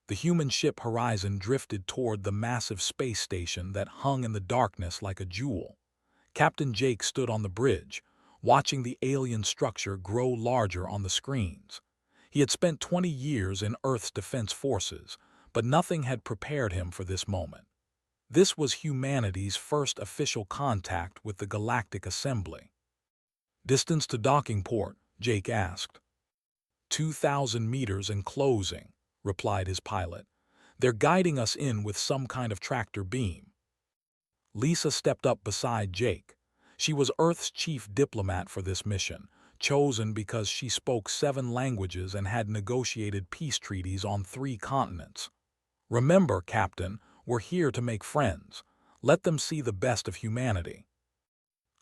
The human ship Horizon drifted toward the massive space station that hung in the darkness like a jewel. Captain Jake stood on the bridge, watching the alien structure grow larger on the screens. He had spent 20 years in Earth's defense forces, but nothing had prepared him for this moment. This was humanity's first official contact with the Galactic Assembly. "Distance to docking port?" Jake asked. 2,000 meters and closing," replied his pilot. "They're guiding us in with some kind of tractor beam." Lisa stepped up beside Jake. She was Earth's chief diplomat for this mission, chosen because she spoke 7 languages and had negotiated peace treaties on 3 continents. "Remember, Captain, we're here to make friends. Let them see the best of humanity."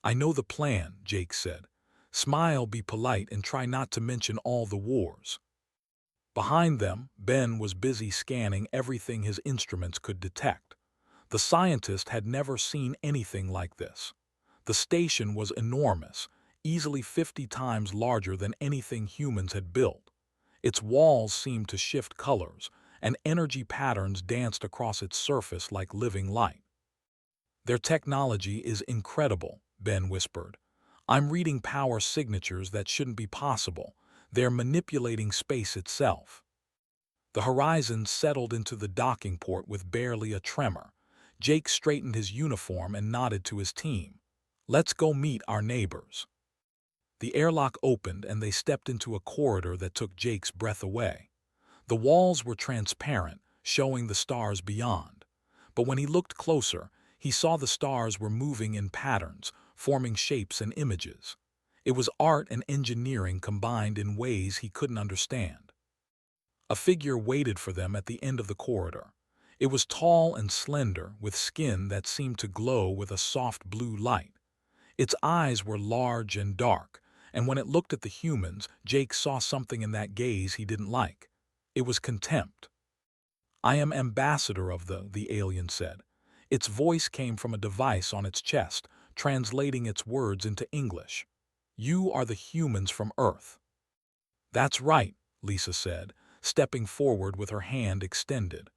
"I know the plan," Jake said. "Smile, be polite, and try not to mention all the wars." Behind them, Ben was busy scanning everything his instruments could detect. The scientist had never seen anything like this. The station was enormous, easily 50 times larger than anything humans had built. Its walls seemed to shift colors, and energy patterns danced across its surface like living light. "Their technology is incredible," Ben whispered. "I'm reading power signatures that shouldn't be possible. They're manipulating space itself." The Horizon settled into the docking port with barely a tremor. Jake straightened his uniform and nodded to his team. "Let's go meet our neighbors." The airlock opened and they stepped into a corridor that took Jake's breath away. The walls were transparent, showing the stars beyond. But when he looked closer, he saw the stars were moving in patterns, forming shapes and images. It was art and engineering combined in ways he couldn't understand. A figure waited for them at the end of the corridor. It was tall and slender, with skin that seemed to glow with a soft blue light. Its eyes were large and dark, and when it looked at the humans, Jake saw something in that gaze he didn't like. It was contempt. "I am ambassador of the alien said. Its voice came from a device on its chest, translating its words into English. "You are the humans from Earth." "That's right," Lisa said, stepping forward with her hand extended.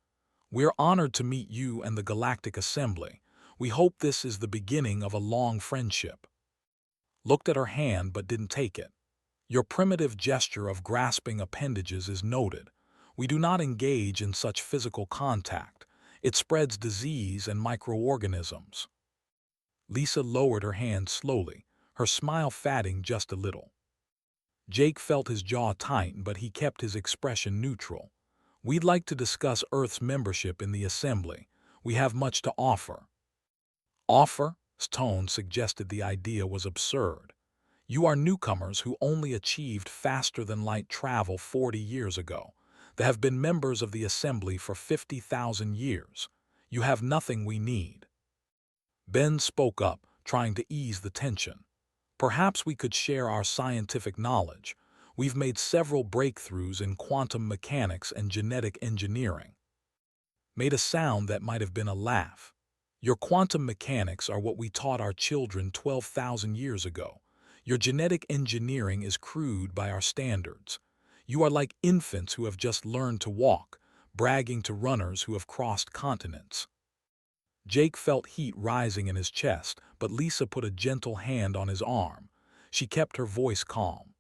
"We're honored to meet you and the Galactic Assembly. We hope this is the beginning of a long friendship." Looked at her hand but didn't take it. "Your primitive gesture of grasping appendages is noted. We do not engage in such physical contact. It spreads disease and microorganisms." Lisa lowered her hand slowly, her smile fading just a little. Jake felt his jaw tighten, but he kept his expression neutral. "We'd like to discuss Earth's membership in the Assembly. We have much to offer." "Offer?" Tone suggested the idea was absurd. "You are newcomers who only achieved faster-than-light travel 40 years ago. They have been members of the Assembly for 50,000 years. You have nothing we need." Ben spoke up, trying to ease the tension. "Perhaps we could share our scientific knowledge. We've made several breakthroughs in quantum mechanics and genetic engineering." Made a sound that might have been a laugh. "Your quantum mechanics are what we taught our children 12,000 years ago. Your genetic engineering is crude by our standards. You are like infants who have just learned to walk, bragging to runners who have crossed continents." Jake felt heat rising in his chest, but Lisa put a gentle hand on his arm. She kept her voice calm.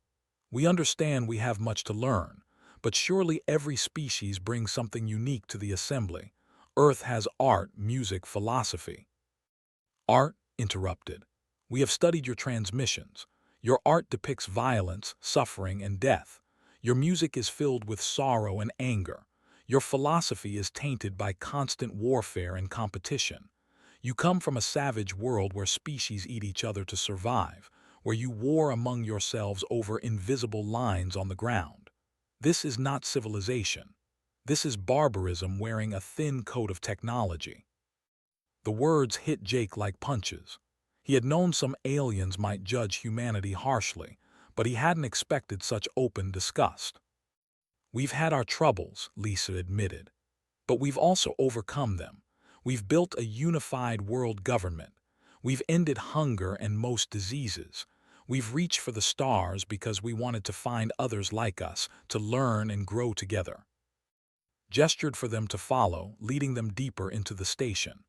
"We understand we have much to learn, but surely every species brings something unique to the Assembly. Earth has art, music, philosophy." "Art?" interrupted. "We have studied your transmissions. Your art depicts violence, suffering, and death. Your music is filled with sorrow and anger. Your philosophy is tainted by constant warfare and competition. You come from a savage world where species eat each other to survive, where you war among yourselves over invisible lines on the ground. This is not civilization. This is barbarism wearing a thin coat of technology." The words hit Jake like punches. He had known some aliens might judge humanity harshly, but he hadn't expected such open disgust. "We've had our troubles," Lisa admitted, "but we've also overcome them. We've built a unified world government. We've ended hunger and most diseases. We've reached for the stars because we wanted to find others like us, to learn and grow together." gestured for them to follow, leading them deeper into the station.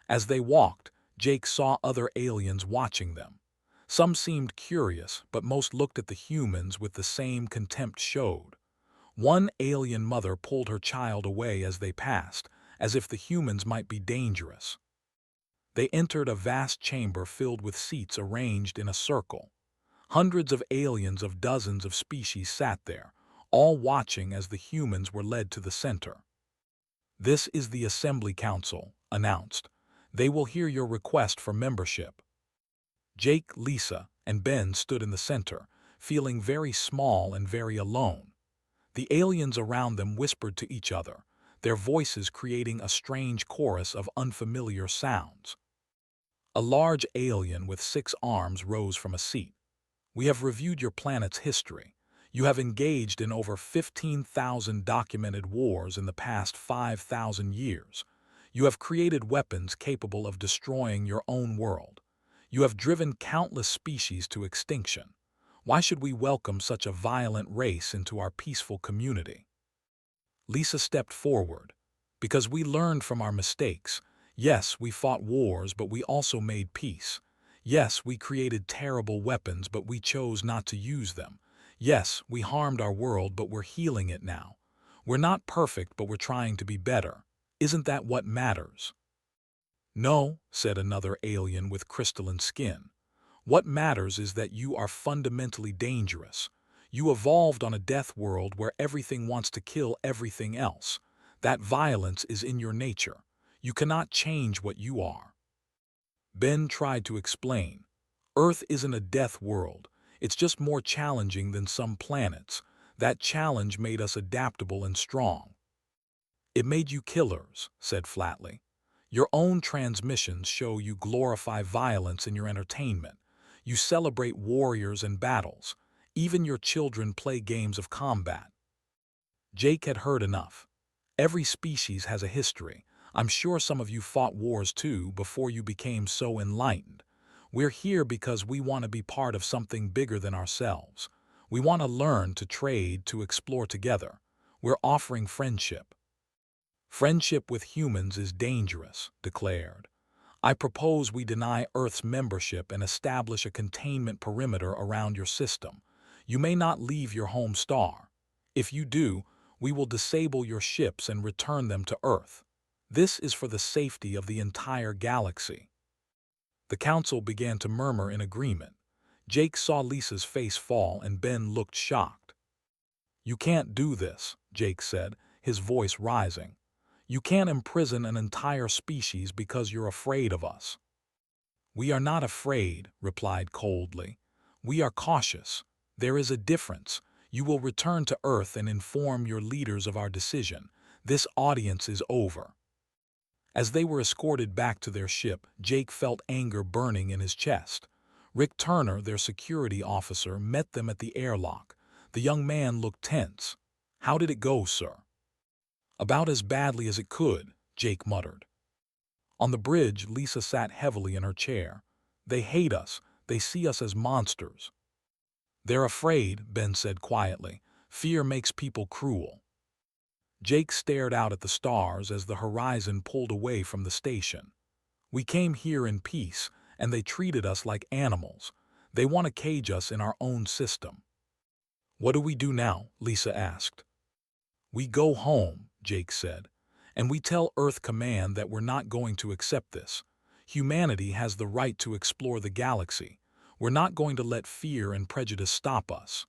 As they walked, Jake saw other aliens watching them. Some seemed curious, but most looked at the humans with the same contempt showed. One alien mother pulled her child away as they passed, as if the humans might be dangerous. They entered a vast chamber filled with seats arranged in a circle. Hundreds of aliens of dozens of species sat there, all watching as the humans were led to the center. "This is the Assembly Council," announced. "They will hear your request for membership." Jake, Lisa, and Ben stood in the center, feeling very small and very alone. The aliens around them whispered to each other, their voices creating a strange chorus of unfamiliar sounds. A large alien with 6 arms rose from a seat. "We have reviewed your planet's history. You have engaged in over 15,000 documented wars in the past 5,000 years. You have created weapons capable of destroying your own world. You have driven countless species to extinction. Why should we welcome such a violent race into our peaceful community?" Lisa stepped forward. "Because we learned from our mistakes. Yes, we fought wars, but we also made peace. Yes, we created terrible weapons, but we chose not to use them. Yes, we harmed our world, but we're healing it now. We're not perfect, but we're trying to be better. Isn't that what matters?" "No," said another alien with crystalline skin. "What matters is that you are fundamentally dangerous. You evolved on a death world where everything wants to kill everything else. That violence is in your nature. You cannot change what you are." Ben tried to explain. "Earth isn't a death world. It's just more challenging than some planets. That challenge made us adaptable and strong." "It made you killers," said flatly. "Your own transmissions show you glorify violence in your entertainment. You celebrate warriors and battles. Even your children play games of combat." Jake had heard enough. "Every species has a history. I'm sure some of you fought wars too before you became so enlightened. We're here because we want to be part of something bigger than ourselves. We want to learn, to trade, to explore together. We're offering friendship." "Friendship with humans is dangerous," declared. "I propose we deny Earth's membership and establish a containment perimeter around your system. You may not leave your home star. If you do, we will disable your ships and return them to Earth. This is for the safety of the entire galaxy." The council began to murmur in agreement. Jake saw Lisa's face fall and Ben looked shocked. "You can't do this," Jake said, his voice rising. "You can't imprison an entire species because you're afraid of us." "We are not afraid," replied coldly. "We are cautious. There is a difference. You will return to Earth and inform your leaders of our decision. This audience is over." As they were escorted back to their ship, Jake felt anger burning in his chest. Rick Turner, their security officer, met them at the airlock. The young man looked tense. "How did it go, sir?" "About as badly as it could," Jake muttered. On the bridge, Lisa sat heavily in her chair. "They hate us. They see us as monsters." "They're afraid," Ben said quietly. "Fear makes people cruel." Jake stared out at the stars as the horizon pulled away from the station. "We came here in peace, and they treated us like animals. They want to cage us in our own system." "What do we do now?" Lisa asked. "We go home," Jake said, "and we tell Earth Command that we're not going to accept this. Humanity has the right to explore the galaxy. We're not going to let fear and prejudice stop us."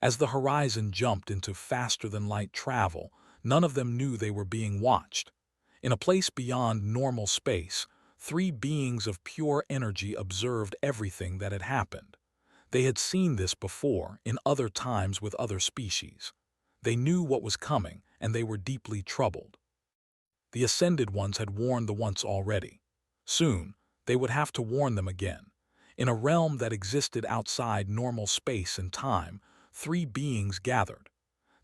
As the horizon jumped into faster-than-light travel, none of them knew they were being watched. In a place beyond normal space, 3 beings of pure energy observed everything that had happened. They had seen this before, in other times with other species. They knew what was coming, and they were deeply troubled. The Ascended Ones had warned the once already. Soon, they would have to warn them again. In a realm that existed outside normal space and time, 3 beings gathered.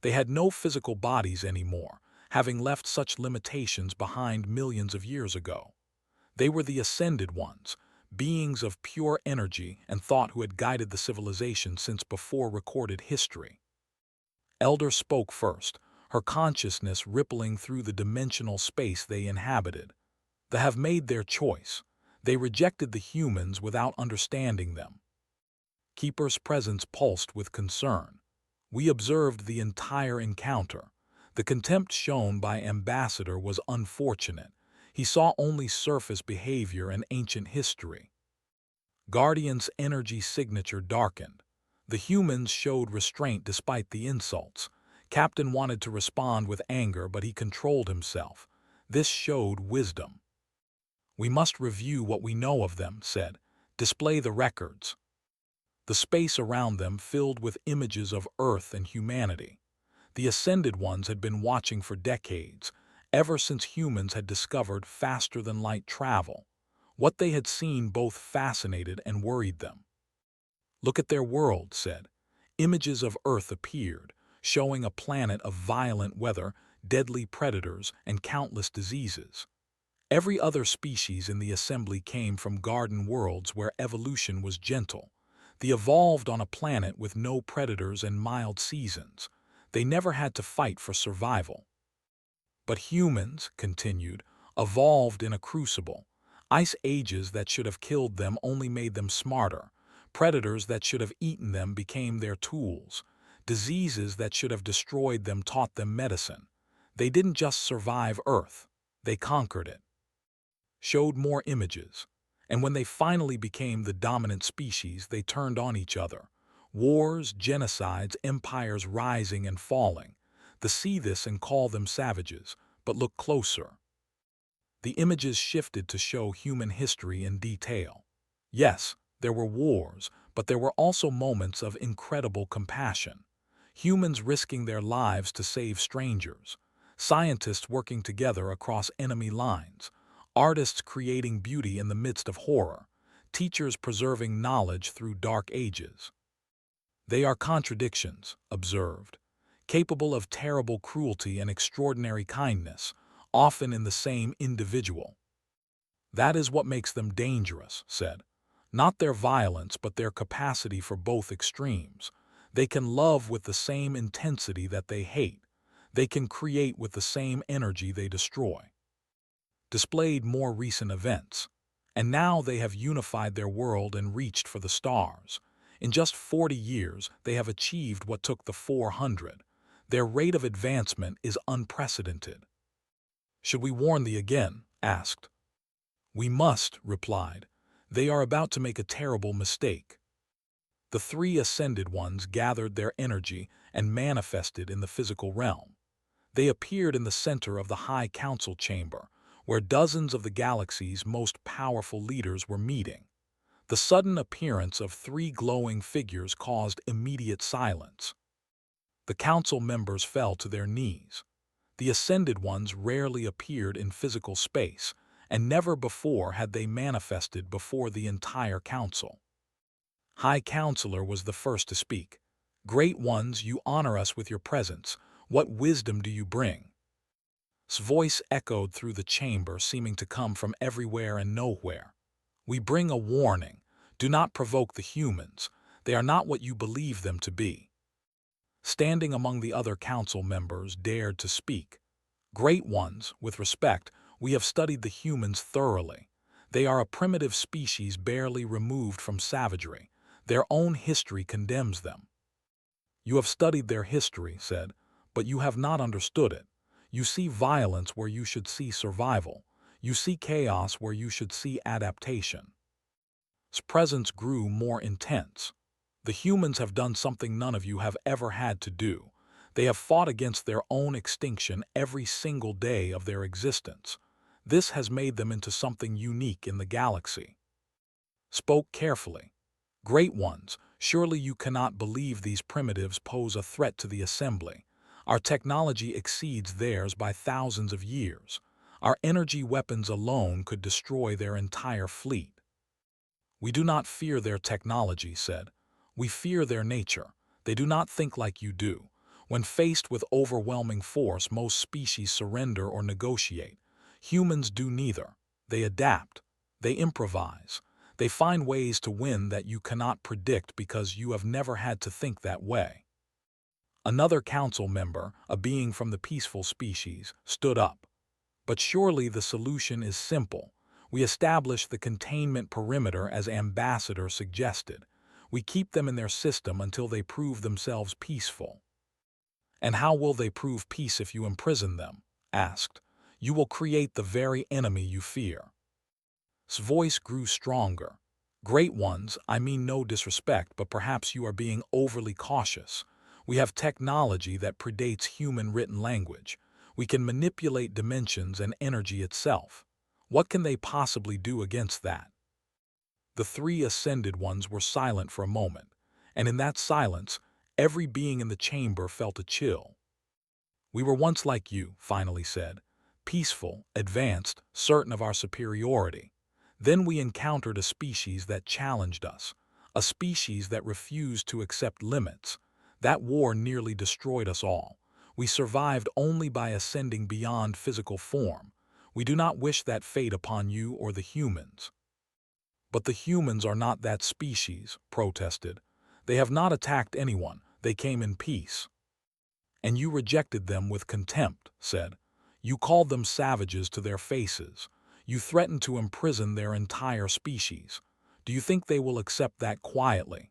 They had no physical bodies anymore, having left such limitations behind millions of years ago. They were the Ascended Ones, beings of pure energy and thought who had guided the civilization since before recorded history. Elder spoke first, her consciousness rippling through the dimensional space they inhabited. They have made their choice. They rejected the humans without understanding them. Keeper's presence pulsed with concern. We observed the entire encounter. The contempt shown by Ambassador was unfortunate. He saw only surface behavior and ancient history. Guardian's energy signature darkened. The humans showed restraint despite the insults. Captain wanted to respond with anger, but he controlled himself. This showed wisdom. We must review what we know of them, said. Display the records. The space around them filled with images of Earth and humanity. The Ascended Ones had been watching for decades, ever since humans had discovered faster-than-light travel. What they had seen both fascinated and worried them. Look at their world, said. Images of Earth appeared, showing a planet of violent weather, deadly predators, and countless diseases. Every other species in the assembly came from garden worlds where evolution was gentle. They evolved on a planet with no predators and mild seasons. They never had to fight for survival. But humans, continued, evolved in a crucible. Ice ages that should have killed them only made them smarter. Predators that should have eaten them became their tools. Diseases that should have destroyed them taught them medicine. They didn't just survive Earth, they conquered it. Showed more images. And when they finally became the dominant species, they turned on each other. Wars, genocides, empires rising and falling. They see this and call them savages, but look closer. The images shifted to show human history in detail. Yes, there were wars, but there were also moments of incredible compassion. Humans risking their lives to save strangers. Scientists working together across enemy lines. Artists creating beauty in the midst of horror. Teachers preserving knowledge through dark ages. They are contradictions, observed, capable of terrible cruelty and extraordinary kindness, often in the same individual. That is what makes them dangerous, said. Not their violence, but their capacity for both extremes. They can love with the same intensity that they hate. They can create with the same energy they destroy. Displayed more recent events. And now they have unified their world and reached for the stars. In just 40 years, they have achieved what took the 400. Their rate of advancement is unprecedented. Should we warn thee again? Asked. We must, replied. They are about to make a terrible mistake. The three Ascended Ones gathered their energy and manifested in the physical realm. They appeared in the center of the High Council chamber, where dozens of the galaxy's most powerful leaders were meeting. The sudden appearance of three glowing figures caused immediate silence. The council members fell to their knees. The Ascended Ones rarely appeared in physical space, and never before had they manifested before the entire council. High Counselor was the first to speak. Great Ones, you honor us with your presence. What wisdom do you bring? His voice echoed through the chamber, seeming to come from everywhere and nowhere. We bring a warning. Do not provoke the humans. They are not what you believe them to be. Standing among the other council members dared to speak. Great Ones, with respect, we have studied the humans thoroughly. They are a primitive species barely removed from savagery. Their own history condemns them. You have studied their history, said, but you have not understood it. You see violence where you should see survival. You see chaos where you should see adaptation. His presence grew more intense. The humans have done something none of you have ever had to do. They have fought against their own extinction every single day of their existence. This has made them into something unique in the galaxy. Spoke carefully. Great Ones, surely you cannot believe these primitives pose a threat to the assembly. Our technology exceeds theirs by thousands of years. Our energy weapons alone could destroy their entire fleet. We do not fear their technology, said. We fear their nature. They do not think like you do. When faced with overwhelming force, most species surrender or negotiate. Humans do neither. They adapt. They improvise. They find ways to win that you cannot predict because you have never had to think that way. Another council member, a being from the peaceful species, stood up. But surely the solution is simple. We establish the containment perimeter as Ambassador suggested. We keep them in their system until they prove themselves peaceful. And how will they prove peace if you imprison them? Asked. You will create the very enemy you fear. His voice grew stronger. Great ones, I mean no disrespect, but perhaps you are being overly cautious. We have technology that predates human written language. We can manipulate dimensions and energy itself. What can they possibly do against that? The three ascended ones were silent for a moment, and in that silence, every being in the chamber felt a chill. We were once like you, finally said, peaceful, advanced, certain of our superiority. Then we encountered a species that challenged us, a species that refused to accept limits. That war nearly destroyed us all. We survived only by ascending beyond physical form. We do not wish that fate upon you or the humans. But the humans are not that species, protested. They have not attacked anyone. They came in peace. And you rejected them with contempt, said. You called them savages to their faces. You threatened to imprison their entire species. Do you think they will accept that quietly?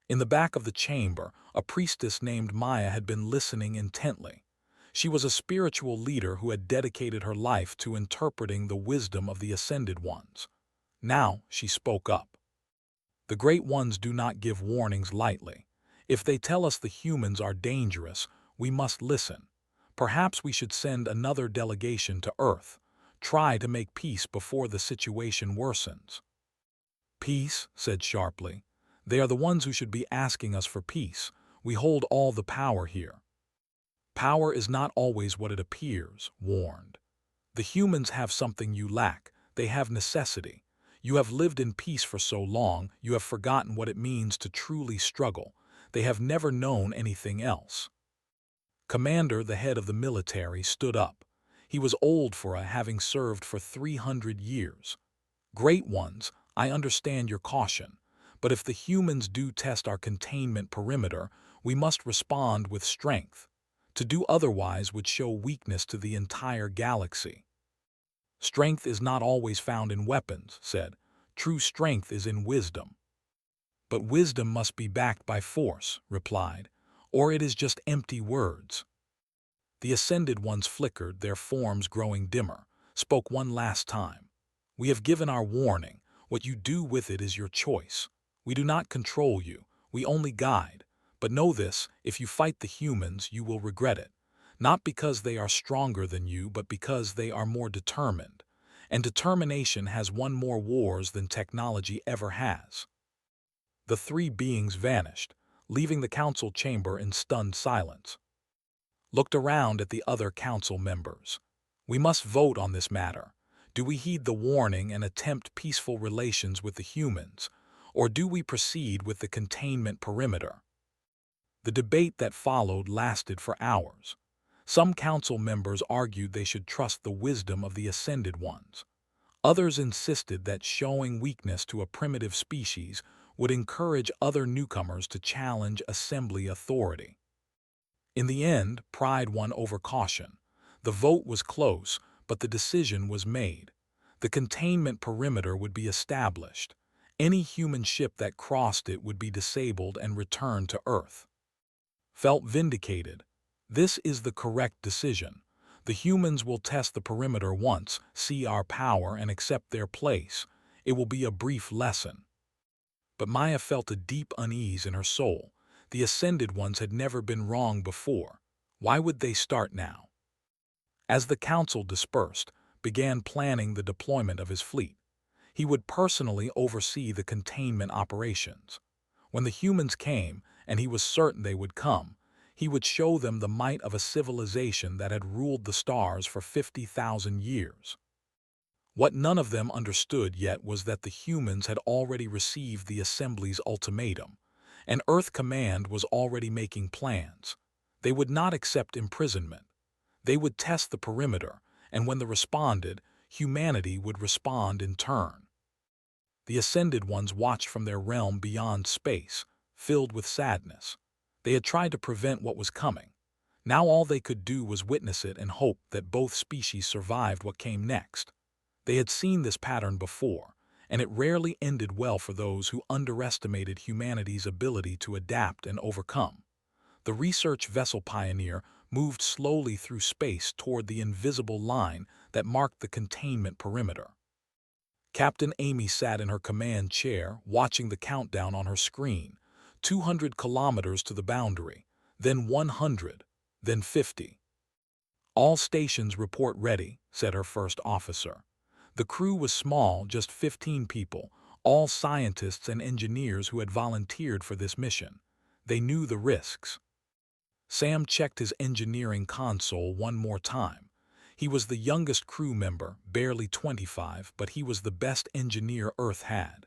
In the back of the chamber, a priestess named Maya had been listening intently. She was a spiritual leader who had dedicated her life to interpreting the wisdom of the Ascended Ones. Now she spoke up. The Great Ones do not give warnings lightly. If they tell us the humans are dangerous, we must listen. Perhaps we should send another delegation to Earth. Try to make peace before the situation worsens. Peace, said sharply. They are the ones who should be asking us for peace. We hold all the power here. Power is not always what it appears, warned. The humans have something you lack. They have necessity. You have lived in peace for so long, you have forgotten what it means to truly struggle. They have never known anything else. Commander, the head of the military, stood up. He was old for having served for 300 years. Great ones, I understand your caution, but if the humans do test our containment perimeter, we must respond with strength. To do otherwise would show weakness to the entire galaxy. Strength is not always found in weapons, said. True strength is in wisdom. But wisdom must be backed by force, replied, or it is just empty words. The Ascended Ones flickered, their forms growing dimmer, spoke one last time. We have given our warning. What you do with it is your choice. We do not control you. We only guide. But know this, if you fight the humans, you will regret it. Not because they are stronger than you, but because they are more determined. And determination has won more wars than technology ever has. The three beings vanished, leaving the council chamber in stunned silence. Looked around at the other council members. We must vote on this matter. Do we heed the warning and attempt peaceful relations with the humans, or do we proceed with the containment perimeter? The debate that followed lasted for hours. Some council members argued they should trust the wisdom of the Ascended Ones. Others insisted that showing weakness to a primitive species would encourage other newcomers to challenge assembly authority. In the end, pride won over caution. The vote was close, but the decision was made. The containment perimeter would be established. Any human ship that crossed it would be disabled and returned to Earth. Felt vindicated. This is the correct decision. The humans will test the perimeter once, see our power, and accept their place. It will be a brief lesson. But Maya felt a deep unease in her soul. The Ascended Ones had never been wrong before. Why would they start now? As the council dispersed, began planning the deployment of his fleet. He would personally oversee the containment operations. When the humans came, and he was certain they would come, he would show them the might of a civilization that had ruled the stars for 50,000 years. What none of them understood yet was that the humans had already received the Assembly's ultimatum, and Earth Command was already making plans. They would not accept imprisonment. They would test the perimeter, and when they responded, humanity would respond in turn. The Ascended Ones watched from their realm beyond space, filled with sadness. They had tried to prevent what was coming. Now all they could do was witness it and hope that both species survived what came next. They had seen this pattern before, and it rarely ended well for those who underestimated humanity's ability to adapt and overcome. The research vessel Pioneer moved slowly through space toward the invisible line that marked the containment perimeter. Captain Amy sat in her command chair, watching the countdown on her screen. 200 kilometers to the boundary, then 100, then 50. "All stations report ready," said her first officer. The crew was small, just 15 people, all scientists and engineers who had volunteered for this mission. They knew the risks. Sam checked his engineering console one more time. He was the youngest crew member, barely 25, but he was the best engineer Earth had.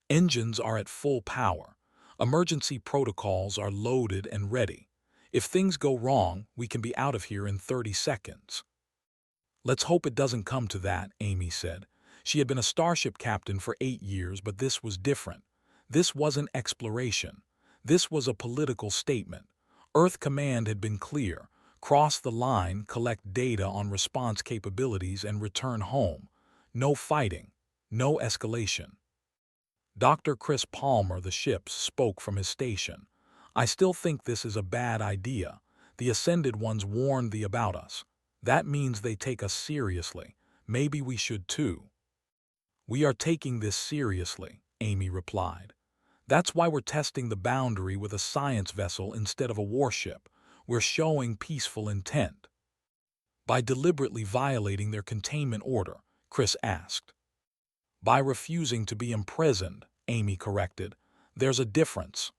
"Engines are at full power. Emergency protocols are loaded and ready. If things go wrong, we can be out of here in 30 seconds. "Let's hope it doesn't come to that," Amy said. She had been a starship captain for 8 years, but this was different. This wasn't exploration. This was a political statement. Earth Command had been clear: cross the line, collect data on response capabilities, and return home. No fighting, no escalation. Dr. Chris Palmer, the ship's, spoke from his station. "I still think this is a bad idea. The Ascended Ones warned thee about us. That means they take us seriously. Maybe we should too." "We are taking this seriously," Amy replied. "That's why we're testing the boundary with a science vessel instead of a warship. We're showing peaceful intent." "By deliberately violating their containment order?" Chris asked. "By refusing to be imprisoned," Amy corrected. "There's a difference."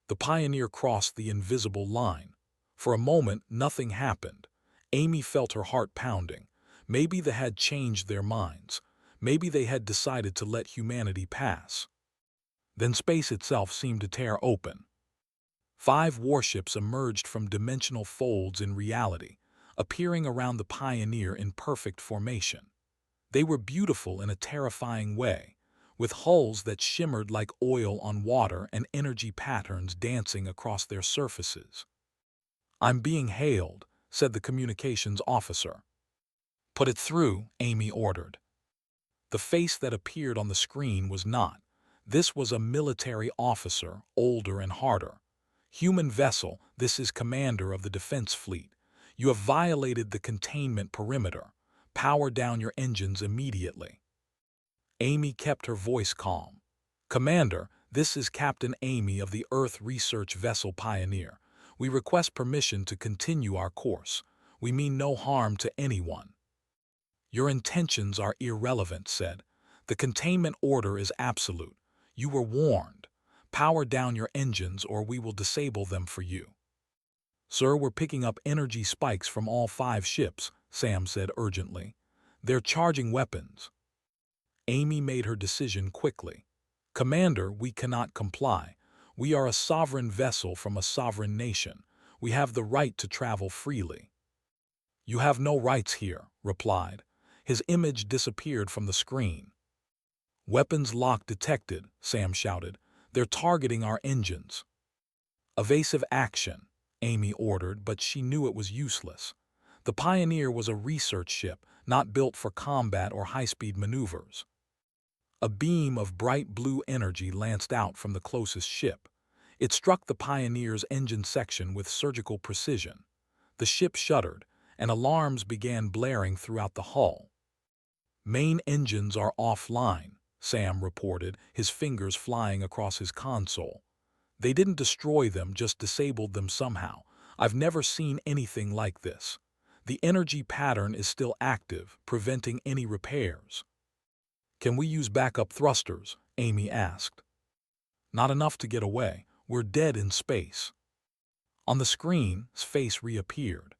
The Pioneer crossed the invisible line. For a moment, nothing happened. Amy felt her heart pounding. Maybe they had changed their minds. Maybe they had decided to let humanity pass. Then space itself seemed to tear open. 5 warships emerged from dimensional folds in reality, appearing around the Pioneer in perfect formation. They were beautiful in a terrifying way, with hulls that shimmered like oil on water and energy patterns dancing across their surfaces. "I'm being hailed," said the communications officer. "Put it through," Amy ordered. The face that appeared on the screen was not. This was a military officer, older and harder. "Human vessel, this is Commander of the Defense Fleet. You have violated the containment perimeter. Power down your engines immediately." Amy kept her voice calm. "Commander, this is Captain Amy of the Earth Research Vessel Pioneer. We request permission to continue our course. We mean no harm to anyone." "Your intentions are irrelevant," said. "The containment order is absolute. You were warned. Power down your engines or we will disable them for you." "Sir, we're picking up energy spikes from all 5 ships," Sam said urgently. "They're charging weapons." Amy made her decision quickly. "Commander, we cannot comply. We are a sovereign vessel from a sovereign nation. We have the right to travel freely." "You have no rights here," replied. His image disappeared from the screen. "Weapons lock detected," Sam shouted. "They're targeting our engines." "Evasive action," Amy ordered, but she knew it was useless. The Pioneer was a research ship, not built for combat or high-speed maneuvers. A beam of bright blue energy lanced out from the closest ship. It struck the Pioneer's engine section with surgical precision. The ship shuddered, and alarms began blaring throughout the hull. "Main engines are offline," Sam reported, his fingers flying across his console. "They didn't destroy them, just disabled them somehow. I've never seen anything like this. The energy pattern is still active, preventing any repairs." "Can we use backup thrusters?" Amy asked. "Not enough to get away. We're dead in space." On the screen, his face reappeared.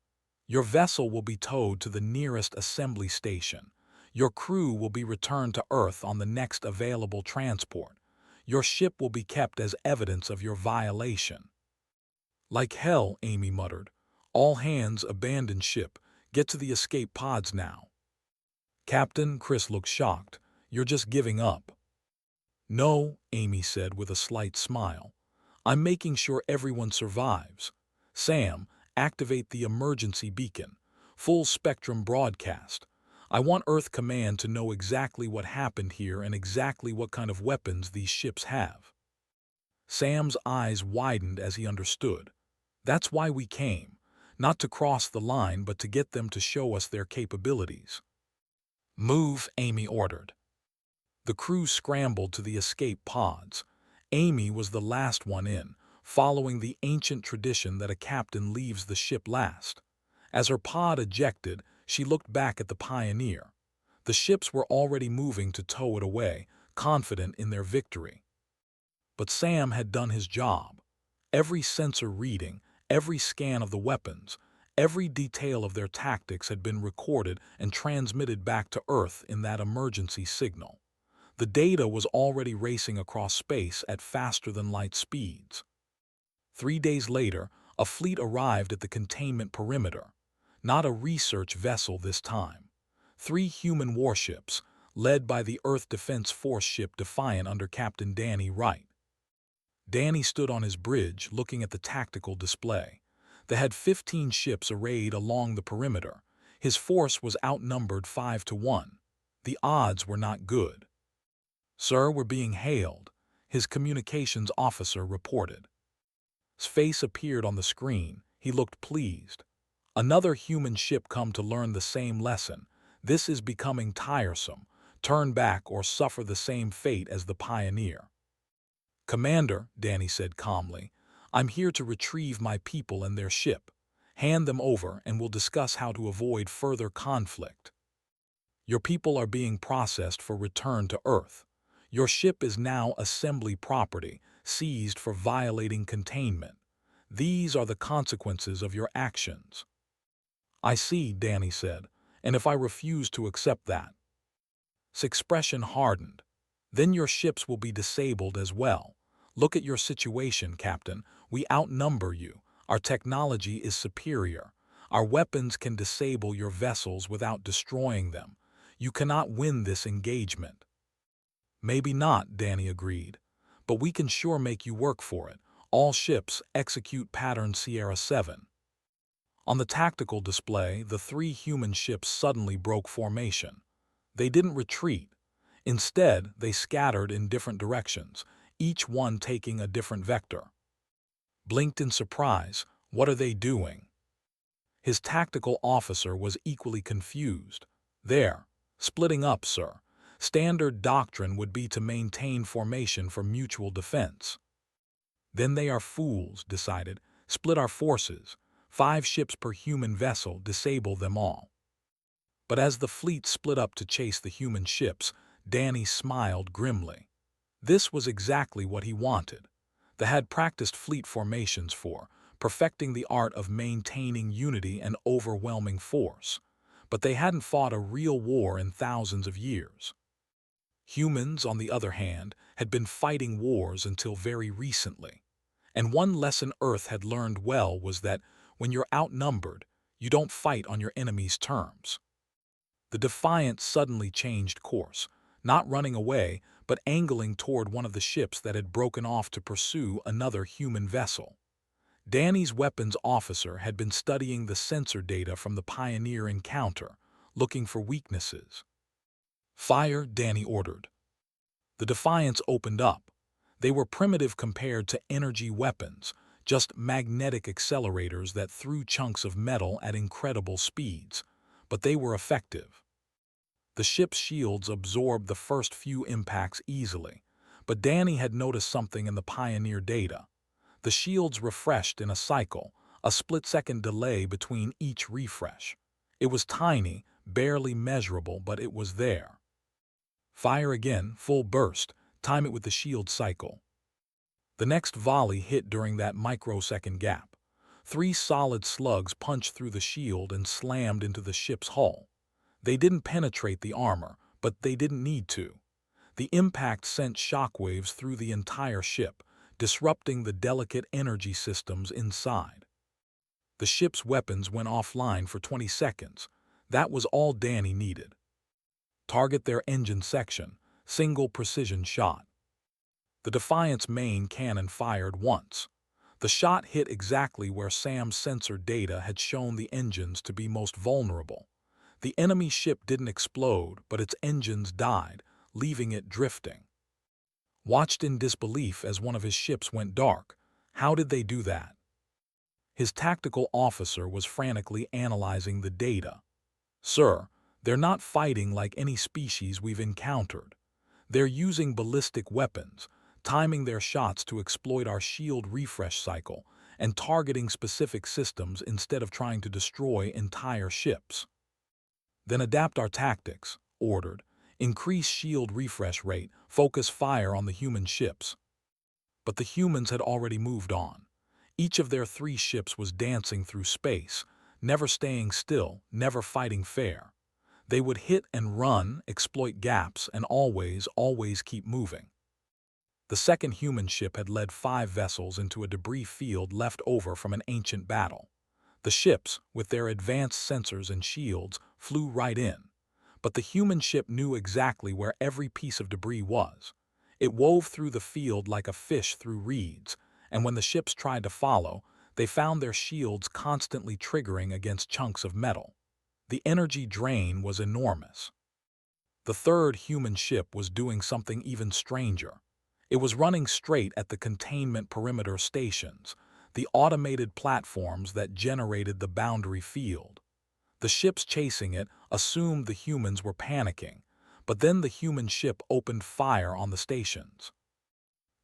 "Your vessel will be towed to the nearest assembly station. Your crew will be returned to Earth on the next available transport. Your ship will be kept as evidence of your violation." "Like hell," Amy muttered. "All hands abandon ship. Get to the escape pods now." "Captain," Chris looked shocked. "You're just giving up." "No," Amy said with a slight smile. I'm making sure everyone survives. Sam, activate the emergency beacon. Full spectrum broadcast. I want Earth Command to know exactly what happened here and exactly what kind of weapons these ships have. Sam's eyes widened as he understood. That's why we came. Not to cross the line, but to get them to show us their capabilities. Move, Amy ordered. The crew scrambled to the escape pods. Amy was the last one in, following the ancient tradition that a captain leaves the ship last. As her pod ejected, she looked back at the Pioneer. The ships were already moving to tow it away, confident in their victory. But Sam had done his job. Every sensor reading, every scan of the weapons, every detail of their tactics had been recorded and transmitted back to Earth in that emergency signal. The data was already racing across space at faster-than-light speeds. 3 days later, a fleet arrived at the containment perimeter. Not a research vessel this time. 3 human warships, led by the Earth Defense Force ship Defiant under Captain Danny Wright. Danny stood on his bridge looking at the tactical display. They had 15 ships arrayed along the perimeter. His force was outnumbered 5-1. The odds were not good. "Sir, we're being hailed," his communications officer reported. His face appeared on the screen. He looked pleased. Another human ship come to learn the same lesson. This is becoming tiresome. Turn back or suffer the same fate as the Pioneer. "Commander," Danny said calmly, "I'm here to retrieve my people and their ship. Hand them over and we'll discuss how to avoid further conflict. Your people are being processed for return to Earth. Your ship is now assembly property, seized for violating containment. These are the consequences of your actions." "I see," Danny said, "and if I refuse to accept that?" His expression hardened. "Then your ships will be disabled as well. Look at your situation, Captain. We outnumber you. Our technology is superior. Our weapons can disable your vessels without destroying them. You cannot win this engagement." "Maybe not," Danny agreed, "but we can sure make you work for it. All ships execute pattern Sierra 7. On the tactical display, the 3 human ships suddenly broke formation. They didn't retreat. Instead, they scattered in different directions, each one taking a different vector. Blinked in surprise. What are they doing? His tactical officer was equally confused. "There. Splitting up, sir. Standard doctrine would be to maintain formation for mutual defense." "Then they are fools," decided. "Split our forces. 5 ships per human vessel, disable them all." But as the fleet split up to chase the human ships, Danny smiled grimly. This was exactly what he wanted. They had practiced fleet formations for, perfecting the art of maintaining unity and overwhelming force. But they hadn't fought a real war in thousands of years. Humans, on the other hand, had been fighting wars until very recently. And one lesson Earth had learned well was that when you're outnumbered, you don't fight on your enemy's terms. The Defiant suddenly changed course, not running away, but angling toward one of the ships that had broken off to pursue another human vessel. Danny's weapons officer had been studying the sensor data from the Pioneer encounter, looking for weaknesses. "Fire," Danny ordered. The Defiants opened up. They were primitive compared to energy weapons, just magnetic accelerators that threw chunks of metal at incredible speeds, but they were effective. The ship's shields absorbed the first few impacts easily, but Danny had noticed something in the Pioneer data. The shields refreshed in a cycle, a split-second delay between each refresh. It was tiny, barely measurable, but it was there. "Fire again, full burst, time it with the shield cycle." The next volley hit during that microsecond gap. 3 solid slugs punched through the shield and slammed into the ship's hull. They didn't penetrate the armor, but they didn't need to. The impact sent shockwaves through the entire ship, disrupting the delicate energy systems inside. The ship's weapons went offline for 20 seconds. That was all Danny needed. Target their engine section, single precision shot. The Defiant's main cannon fired once. The shot hit exactly where Sam's sensor data had shown the engines to be most vulnerable. The enemy ship didn't explode, but its engines died, leaving it drifting. Watched in disbelief as one of his ships went dark. How did they do that? His tactical officer was frantically analyzing the data. Sir, they're not fighting like any species we've encountered. They're using ballistic weapons, timing their shots to exploit our shield refresh cycle, and targeting specific systems instead of trying to destroy entire ships. Then adapt our tactics, ordered. Increase shield refresh rate, focus fire on the human ships. But the humans had already moved on. Each of their 3 ships was dancing through space, never staying still, never fighting fair. They would hit and run, exploit gaps, and always keep moving. The second human ship had led 5 vessels into a debris field left over from an ancient battle. The ships, with their advanced sensors and shields, flew right in. But the human ship knew exactly where every piece of debris was. It wove through the field like a fish through reeds, and when the ships tried to follow, they found their shields constantly triggering against chunks of metal. The energy drain was enormous. The third human ship was doing something even stranger. It was running straight at the containment perimeter stations, the automated platforms that generated the boundary field. The ships chasing it assumed the humans were panicking, but then the human ship opened fire on the stations.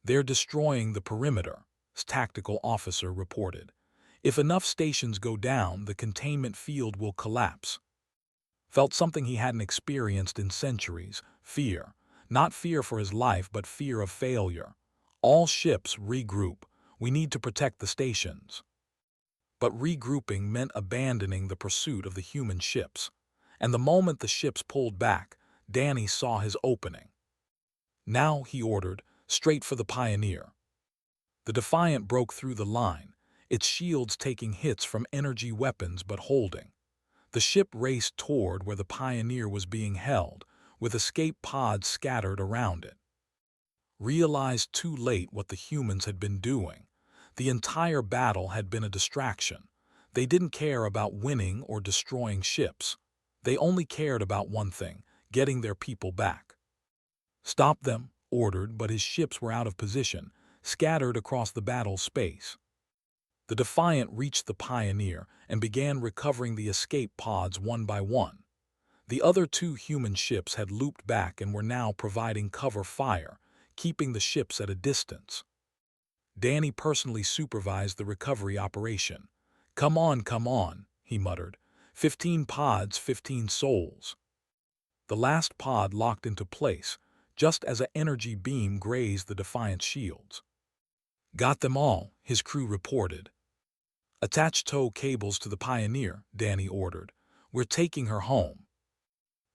They're destroying the perimeter, his tactical officer reported. If enough stations go down, the containment field will collapse. Felt something he hadn't experienced in centuries, fear. Not fear for his life, but fear of failure. All ships regroup. We need to protect the stations. But regrouping meant abandoning the pursuit of the human ships. And the moment the ships pulled back, Danny saw his opening. Now, he ordered, straight for the Pioneer. The Defiant broke through the line, its shields taking hits from energy weapons but holding. The ship raced toward where the Pioneer was being held, with escape pods scattered around it. Realized too late what the humans had been doing. The entire battle had been a distraction. They didn't care about winning or destroying ships. They only cared about one thing, getting their people back. Stop them, ordered, but his ships were out of position, scattered across the battle space. The Defiant reached the Pioneer and began recovering the escape pods one by one. The other 2 human ships had looped back and were now providing cover fire, keeping the ships at a distance. Danny personally supervised the recovery operation. Come on, he muttered. 15 pods, 15 souls. The last pod locked into place, just as an energy beam grazed the Defiant's shields. Got them all, his crew reported. Attach tow cables to the Pioneer, Danny ordered. We're taking her home.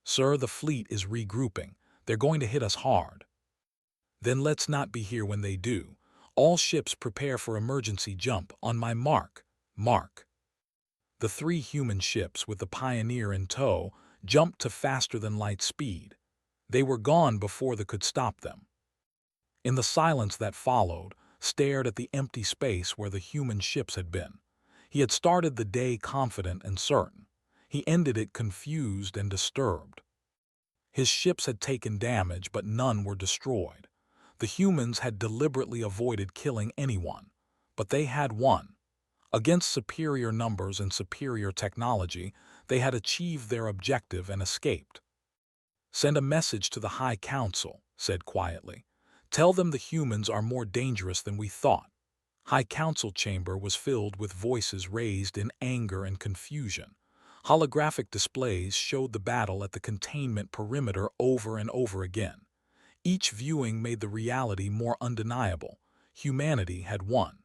Sir, the fleet is regrouping. They're going to hit us hard. Then let's not be here when they do. All ships prepare for emergency jump. On my mark. Mark. The 3 human ships, with the Pioneer in tow, jumped to faster-than-light speed. They were gone before they could stop them. In the silence that followed, stared at the empty space where the human ships had been. He had started the day confident and certain. He ended it confused and disturbed. His ships had taken damage, but none were destroyed. The humans had deliberately avoided killing anyone, but they had won. Against superior numbers and superior technology, they had achieved their objective and escaped. Send a message to the High Council, said quietly. Tell them the humans are more dangerous than we thought. High Council chamber was filled with voices raised in anger and confusion. Holographic displays showed the battle at the containment perimeter over and over again. Each viewing made the reality more undeniable. Humanity had won.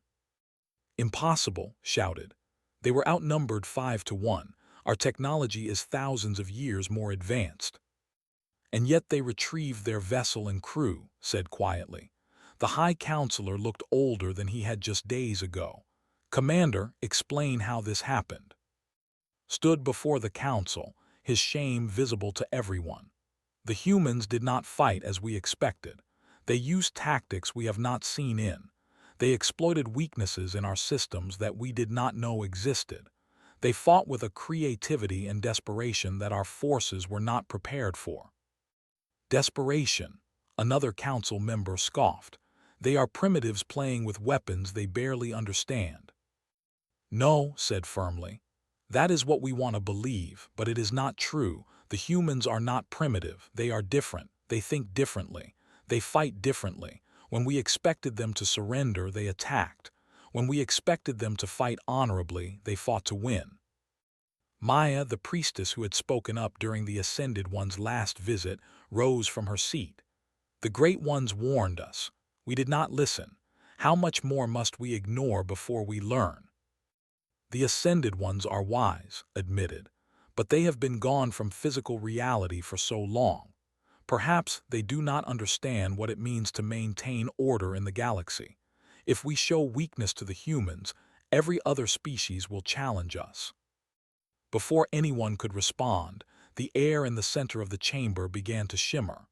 Impossible, shouted. They were outnumbered 5-1. Our technology is thousands of years more advanced. And yet they retrieved their vessel and crew, said quietly. The High Counselor looked older than he had just days ago. Commander, explain how this happened. Stood before the council, his shame visible to everyone. The humans did not fight as we expected. They used tactics we have not seen in. They exploited weaknesses in our systems that we did not know existed. They fought with a creativity and desperation that our forces were not prepared for. Desperation, another council member scoffed. They are primitives playing with weapons they barely understand. No, said firmly. That is what we want to believe, but it is not true. The humans are not primitive. They are different. They think differently. They fight differently. When we expected them to surrender, they attacked. When we expected them to fight honorably, they fought to win. Maya, the priestess who had spoken up during the Ascended One's last visit, rose from her seat. The Great Ones warned us. We did not listen. How much more must we ignore before we learn? The Ascended Ones are wise, admitted, but they have been gone from physical reality for so long. Perhaps they do not understand what it means to maintain order in the galaxy. If we show weakness to the humans, every other species will challenge us. Before anyone could respond, the air in the center of the chamber began to shimmer.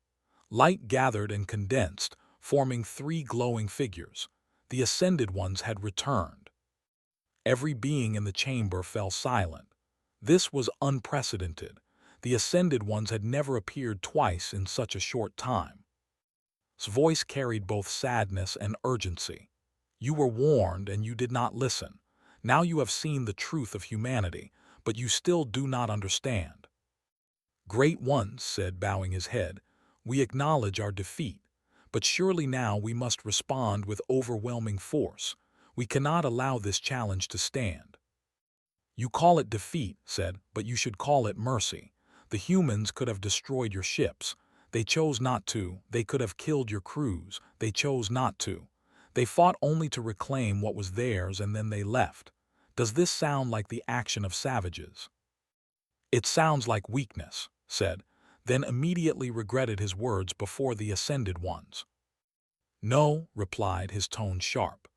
Light gathered and condensed, forming three glowing figures. The Ascended Ones had returned. Every being in the chamber fell silent. This was unprecedented. The Ascended Ones had never appeared twice in such a short time. His voice carried both sadness and urgency. You were warned and you did not listen. Now you have seen the truth of humanity, but you still do not understand. Great Ones said, bowing his head, we acknowledge our defeat, but surely now we must respond with overwhelming force. We cannot allow this challenge to stand. You call it defeat, said, but you should call it mercy. The humans could have destroyed your ships. They chose not to. They could have killed your crews. They chose not to. They fought only to reclaim what was theirs and then they left. Does this sound like the action of savages? It sounds like weakness, said, then immediately regretted his words before the Ascended Ones. No, replied, his tone sharp.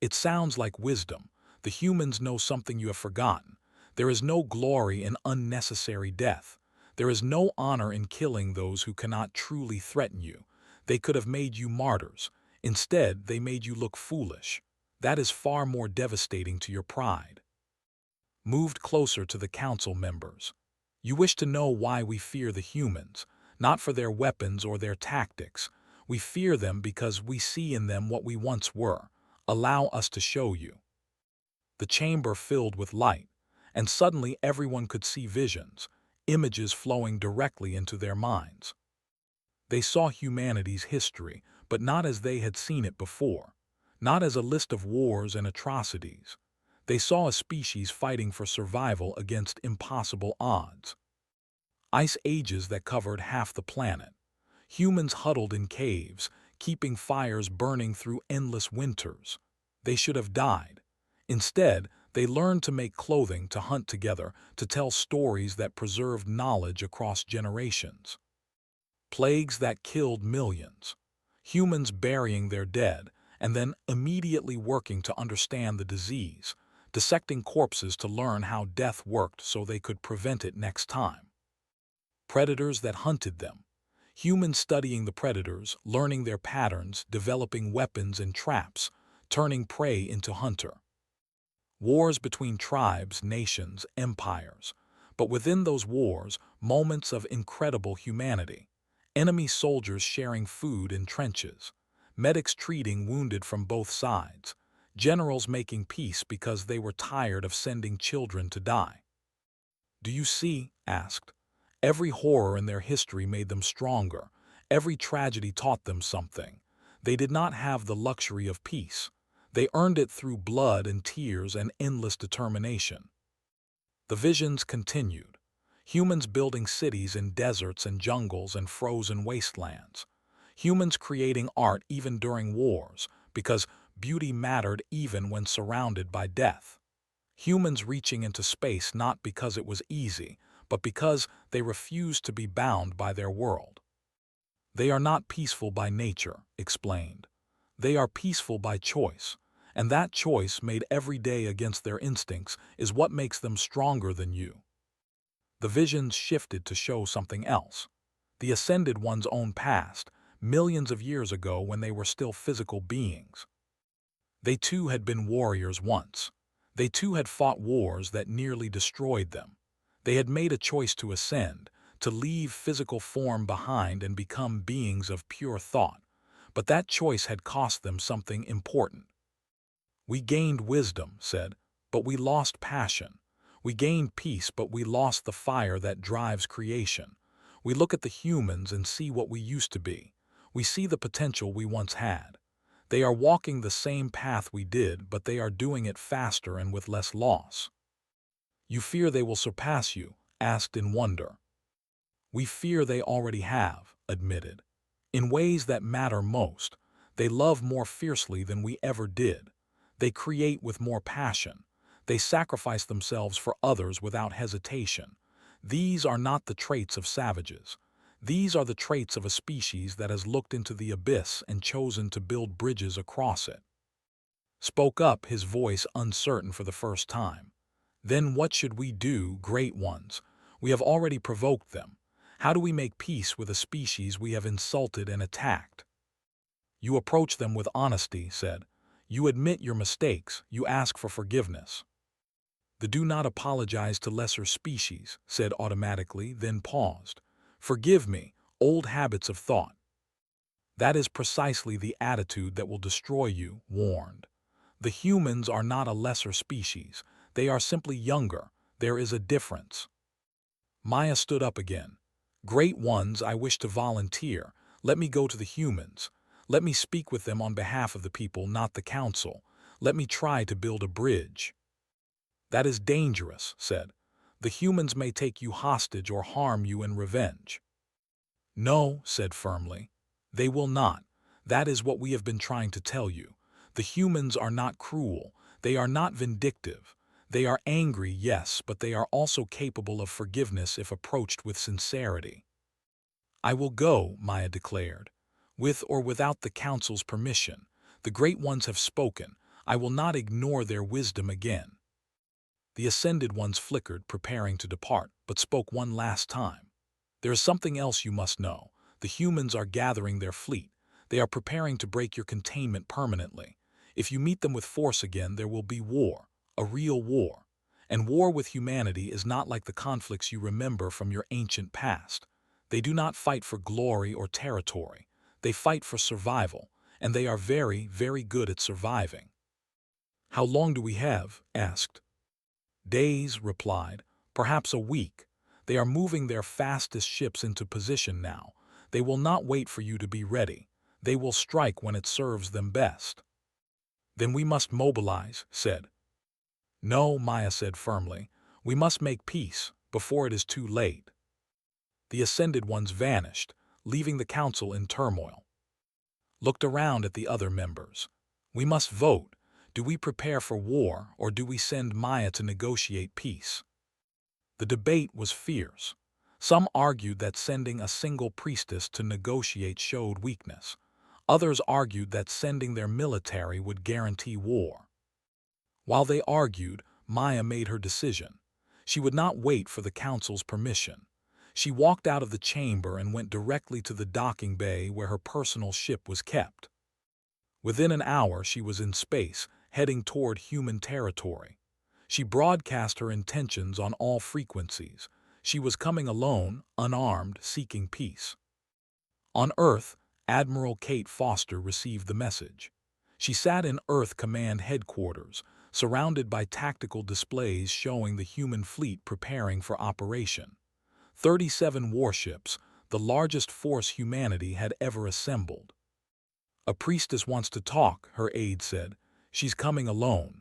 It sounds like wisdom. The humans know something you have forgotten. There is no glory in unnecessary death. There is no honor in killing those who cannot truly threaten you. They could have made you martyrs. Instead, they made you look foolish. That is far more devastating to your pride. Moved closer to the council members. You wish to know why we fear the humans, not for their weapons or their tactics. We fear them because we see in them what we once were. Allow us to show you. The chamber filled with light, and suddenly everyone could see visions, images flowing directly into their minds. They saw humanity's history, but not as they had seen it before, not as a list of wars and atrocities. They saw a species fighting for survival against impossible odds. Ice ages that covered half the planet. Humans huddled in caves, keeping fires burning through endless winters. They should have died. Instead, they learned to make clothing, to hunt together, to tell stories that preserved knowledge across generations. Plagues that killed millions. Humans burying their dead, and then immediately working to understand the disease, dissecting corpses to learn how death worked so they could prevent it next time. Predators that hunted them. Humans studying the predators, learning their patterns, developing weapons and traps, turning prey into hunter. Wars between tribes, nations, empires. But within those wars, moments of incredible humanity. Enemy soldiers sharing food in trenches. Medics treating wounded from both sides. Generals making peace because they were tired of sending children to die. Do you see? Asked. Every horror in their history made them stronger. Every tragedy taught them something. They did not have the luxury of peace. They earned it through blood and tears and endless determination. The visions continued. Humans building cities in deserts and jungles and frozen wastelands. Humans creating art even during wars, because beauty mattered even when surrounded by death. Humans reaching into space not because it was easy, but because they refused to be bound by their world. They are not peaceful by nature, explained. They are peaceful by choice, and that choice made every day against their instincts is what makes them stronger than you. The visions shifted to show something else. The Ascended One's own past, millions of years ago when they were still physical beings. They too had been warriors once. They too had fought wars that nearly destroyed them. They had made a choice to ascend, to leave physical form behind and become beings of pure thought. But that choice had cost them something important. We gained wisdom, said, but we lost passion. We gained peace, but we lost the fire that drives creation. We look at the humans and see what we used to be. We see the potential we once had. They are walking the same path we did, but they are doing it faster and with less loss. You fear they will surpass you? Asked in wonder. We fear they already have, admitted. In ways that matter most, they love more fiercely than we ever did. They create with more passion. They sacrifice themselves for others without hesitation. These are not the traits of savages. These are the traits of a species that has looked into the abyss and chosen to build bridges across it. Spoke up, his voice uncertain for the first time. Then what should we do, great ones? We have already provoked them. How do we make peace with a species we have insulted and attacked? You approach them with honesty, said. You admit your mistakes, you ask for forgiveness. The do not apologize to lesser species, said automatically, then paused. Forgive me, old habits of thought. That is precisely the attitude that will destroy you, warned. The humans are not a lesser species. They are simply younger. There is a difference. Maya stood up again. Great ones, I wish to volunteer. Let me go to the humans. Let me speak with them on behalf of the people, not the council. Let me try to build a bridge. That is dangerous, said. The humans may take you hostage or harm you in revenge. No, said firmly. They will not. That is what we have been trying to tell you. The humans are not cruel. They are not vindictive. They are angry, yes, but they are also capable of forgiveness if approached with sincerity. I will go, Maya declared. With or without the council's permission. The great ones have spoken. I will not ignore their wisdom again. The ascended ones flickered, preparing to depart, but spoke one last time. There is something else you must know. The humans are gathering their fleet. They are preparing to break your containment permanently. If you meet them with force again, there will be war, a real war. And war with humanity is not like the conflicts you remember from your ancient past. They do not fight for glory or territory. They fight for survival, and they are very, very good at surviving. How long do we have? Asked. Days, replied. Perhaps a week. They are moving their fastest ships into position now. They will not wait for you to be ready. They will strike when it serves them best. Then we must mobilize, said. No, Maya said firmly. We must make peace before it is too late. The ascended ones vanished, leaving the council in turmoil. Looked around at the other members. We must vote. Do we prepare for war, or do we send Maya to negotiate peace? The debate was fierce. Some argued that sending a single priestess to negotiate showed weakness. Others argued that sending their military would guarantee war. While they argued, Maya made her decision. She would not wait for the council's permission. She walked out of the chamber and went directly to the docking bay where her personal ship was kept. Within an hour she was in space, heading toward human territory. She broadcast her intentions on all frequencies. She was coming alone, unarmed, seeking peace. On Earth, Admiral Kate Foster received the message. She sat in Earth Command headquarters, surrounded by tactical displays showing the human fleet preparing for operation. 37 warships, the largest force humanity had ever assembled. A priestess wants to talk, her aide said. She's coming alone.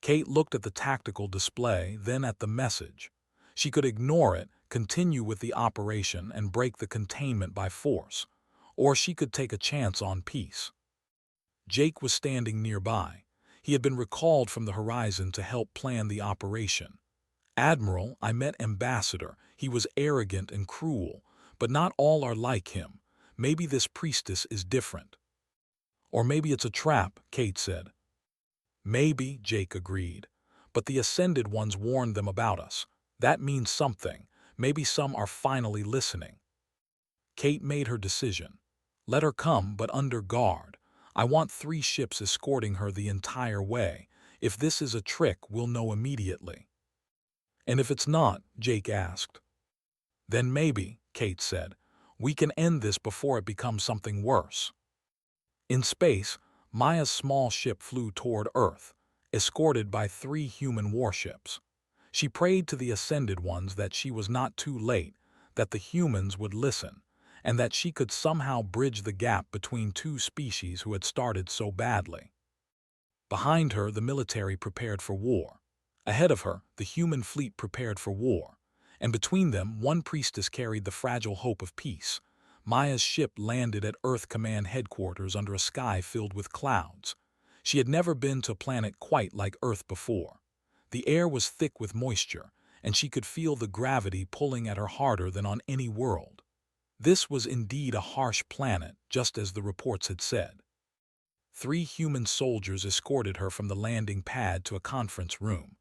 Kate looked at the tactical display, then at the message. She could ignore it, continue with the operation, and break the containment by force. Or she could take a chance on peace. Jake was standing nearby. He had been recalled from the horizon to help plan the operation. Admiral, I met Ambassador. He was arrogant and cruel, but not all are like him. Maybe this priestess is different. Or maybe it's a trap, Kate said. Maybe, Jake agreed. But the Ascended Ones warned them about us. That means something. Maybe some are finally listening. Kate made her decision. Let her come, but under guard. I want 3 ships escorting her the entire way. If this is a trick, we'll know immediately." "And if it's not?" Jake asked. "Then maybe," Kate said, "we can end this before it becomes something worse." In space, Maya's small ship flew toward Earth, escorted by 3 human warships. She prayed to the Ascended Ones that she was not too late, that the humans would listen, and that she could somehow bridge the gap between 2 species who had started so badly. Behind her, the military prepared for war. Ahead of her, the human fleet prepared for war. And between them, one priestess carried the fragile hope of peace. Maya's ship landed at Earth Command headquarters under a sky filled with clouds. She had never been to a planet quite like Earth before. The air was thick with moisture, and she could feel the gravity pulling at her harder than on any world. This was indeed a harsh planet, just as the reports had said. 3 human soldiers escorted her from the landing pad to a conference room.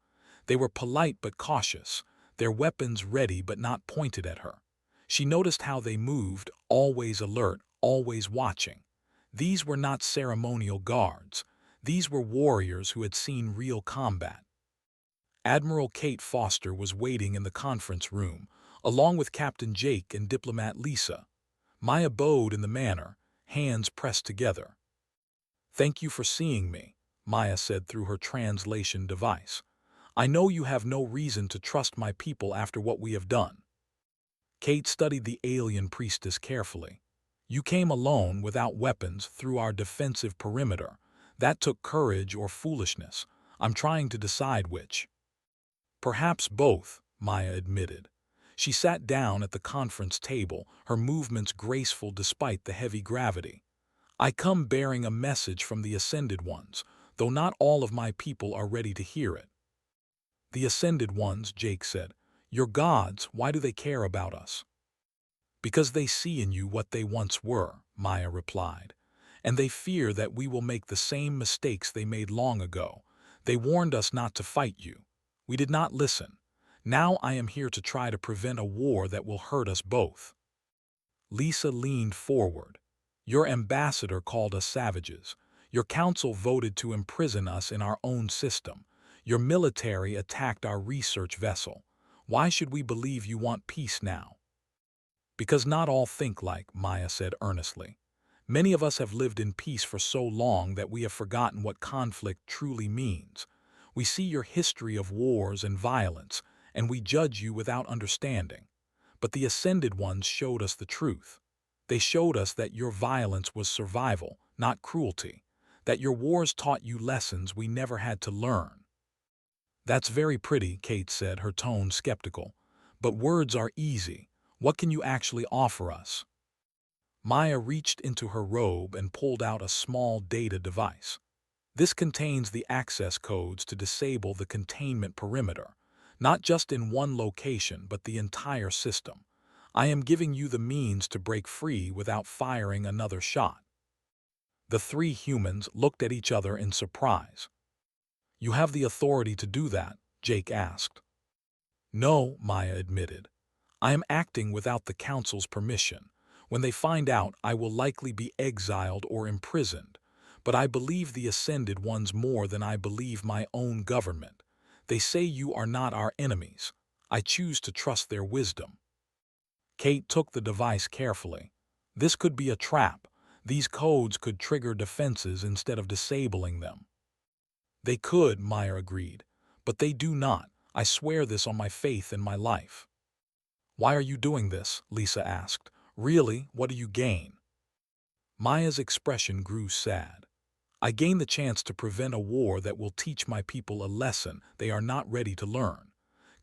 They were polite but cautious, their weapons ready but not pointed at her. She noticed how they moved, always alert, always watching. These were not ceremonial guards. These were warriors who had seen real combat. Admiral Kate Foster was waiting in the conference room, along with Captain Jake and diplomat Lisa. Maya bowed in the manner, hands pressed together. "Thank you for seeing me," Maya said through her translation device. "I know you have no reason to trust my people after what we have done." Kate studied the alien priestess carefully. "You came alone, without weapons, through our defensive perimeter. That took courage or foolishness. I'm trying to decide which." "Perhaps both," Maya admitted. She sat down at the conference table, her movements graceful despite the heavy gravity. "I come bearing a message from the Ascended Ones, though not all of my people are ready to hear it." "The Ascended Ones," Jake said. "Your gods, why do they care about us?" "Because they see in you what they once were," Maya replied. "And they fear that we will make the same mistakes they made long ago. They warned us not to fight you. We did not listen. Now I am here to try to prevent a war that will hurt us both." Lisa leaned forward. "Your ambassador called us savages. Your council voted to imprison us in our own system. Your military attacked our research vessel. Why should we believe you want peace now?" "Because not all think like," Maya said earnestly. "Many of us have lived in peace for so long that we have forgotten what conflict truly means. We see your history of wars and violence, and we judge you without understanding. But the Ascended Ones showed us the truth. They showed us that your violence was survival, not cruelty, that your wars taught you lessons we never had to learn." "That's very pretty," Kate said, her tone skeptical. "But words are easy. What can you actually offer us?" Maya reached into her robe and pulled out a small data device. "This contains the access codes to disable the containment perimeter, not just in one location but the entire system. I am giving you the means to break free without firing another shot." The 3 humans looked at each other in surprise. "You have the authority to do that?" Jake asked. "No," Maya admitted. "I am acting without the Council's permission. When they find out, I will likely be exiled or imprisoned. But I believe the Ascended Ones more than I believe my own government. They say you are not our enemies. I choose to trust their wisdom." Kate took the device carefully. "This could be a trap. These codes could trigger defenses instead of disabling them." "They could," Maya agreed. "But they do not. I swear this on my faith and my life." "Why are you doing this?" Lisa asked. "Really, what do you gain?" Maya's expression grew sad. "I gain the chance to prevent a war that will teach my people a lesson they are not ready to learn.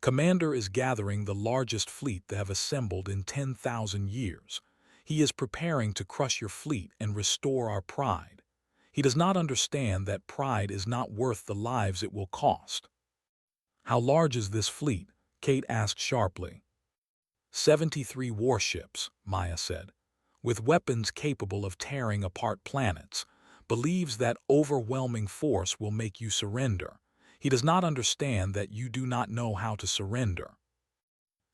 Commander is gathering the largest fleet they have assembled in 10,000 years. He is preparing to crush your fleet and restore our pride. He does not understand that pride is not worth the lives it will cost." "How large is this fleet?" Kate asked sharply. 73 warships," Maya said, "with weapons capable of tearing apart planets. Believes that overwhelming force will make you surrender. He does not understand that you do not know how to surrender."